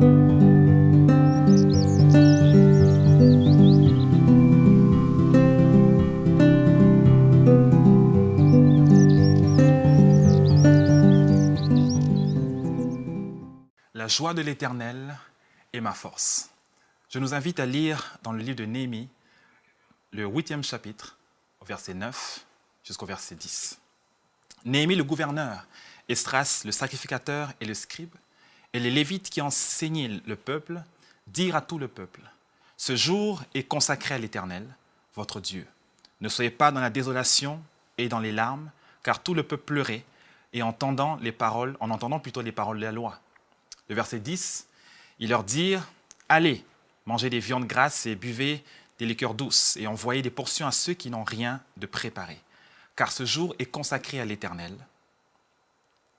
La joie de l'Éternel est ma force. Je nous invite à lire dans le livre de Néhémie, le 8e chapitre, au verset 9 jusqu'au verset 10. Néhémie, le gouverneur, Esdras, le sacrificateur et le scribe, et les Lévites qui enseignaient le peuple, dirent à tout le peuple, « Ce jour est consacré à l'Éternel, votre Dieu. Ne soyez pas dans la désolation et dans les larmes, car tout le peuple pleurait, et en entendant les paroles de la loi. » Le verset 10, ils leur dirent, « Allez, mangez des viandes grasses et buvez des liqueurs douces, et envoyez des portions à ceux qui n'ont rien de préparé. Car ce jour est consacré à l'Éternel.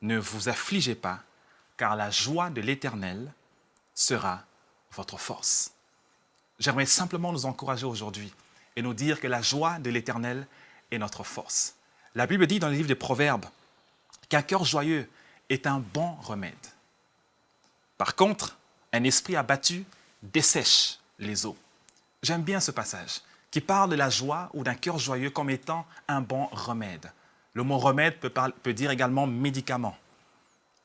Ne vous affligez pas, car la joie de l'Éternel sera votre force. » J'aimerais simplement nous encourager aujourd'hui et nous dire que la joie de l'Éternel est notre force. La Bible dit dans le livre des Proverbes qu'un cœur joyeux est un bon remède. Par contre, un esprit abattu dessèche les eaux. J'aime bien ce passage qui parle de la joie ou d'un cœur joyeux comme étant un bon remède. Le mot remède peut dire également médicament.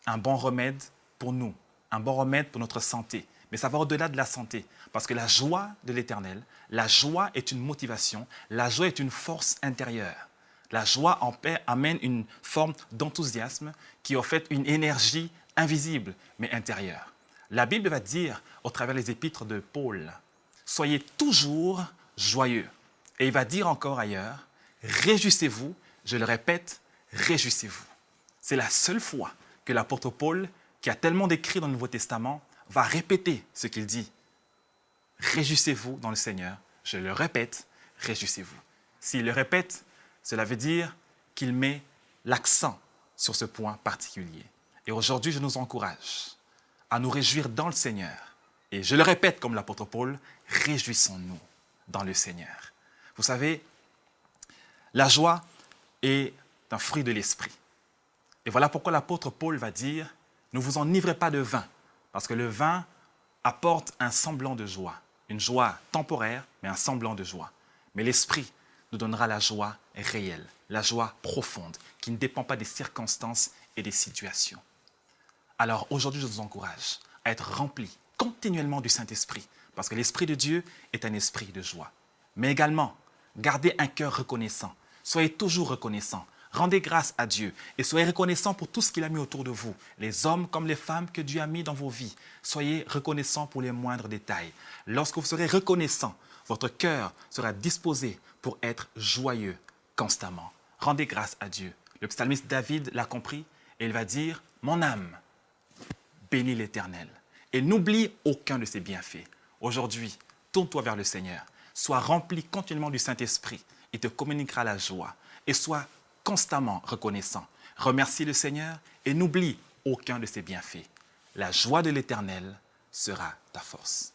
Un bon remède pour nous, un bon remède pour notre santé. Mais ça va au-delà de la santé, parce que la joie de l'Éternel, la joie est une motivation, la joie est une force intérieure. La joie en paix amène une forme d'enthousiasme qui est en fait une énergie invisible, mais intérieure. La Bible va dire, au travers des épîtres de Paul, « Soyez toujours joyeux. » Et il va dire encore ailleurs, « Réjouissez-vous. » Je le répète, « Réjouissez-vous. » C'est la seule fois que l'apôtre Paul, qui a tellement d'écrits dans le Nouveau Testament, va répéter ce qu'il dit. « Réjouissez-vous dans le Seigneur. » Je le répète, « Réjouissez-vous. » S'il le répète, cela veut dire qu'il met l'accent sur ce point particulier. Et aujourd'hui, je nous encourage à nous réjouir dans le Seigneur. Et je le répète comme l'apôtre Paul, réjouissons-nous dans le Seigneur. Vous savez, la joie est un fruit de l'esprit. Et voilà pourquoi l'apôtre Paul va dire, ne vous enivrez pas de vin, parce que le vin apporte un semblant de joie, une joie temporaire, mais un semblant de joie. Mais l'esprit nous donnera la joie réelle, la joie profonde, qui ne dépend pas des circonstances et des situations. Alors aujourd'hui, je vous encourage à être remplis continuellement du Saint-Esprit, parce que l'Esprit de Dieu est un esprit de joie. Mais également, gardez un cœur reconnaissant. Soyez toujours reconnaissants. Rendez grâce à Dieu et soyez reconnaissants pour tout ce qu'il a mis autour de vous, les hommes comme les femmes que Dieu a mis dans vos vies. Soyez reconnaissants pour les moindres détails. Lorsque vous serez reconnaissants, votre cœur sera disposé pour être joyeux constamment. Rendez grâce à Dieu. Le psalmiste David l'a compris et il va dire « Mon âme, bénis l'Éternel et n'oublie aucun de ses bienfaits. » Aujourd'hui, tourne-toi vers le Seigneur. Sois rempli continuellement du Saint-Esprit. Il te communiquera la joie. Et sois constamment reconnaissant. Remercie le Seigneur et n'oublie aucun de ses bienfaits. La joie de l'Éternel sera ta force.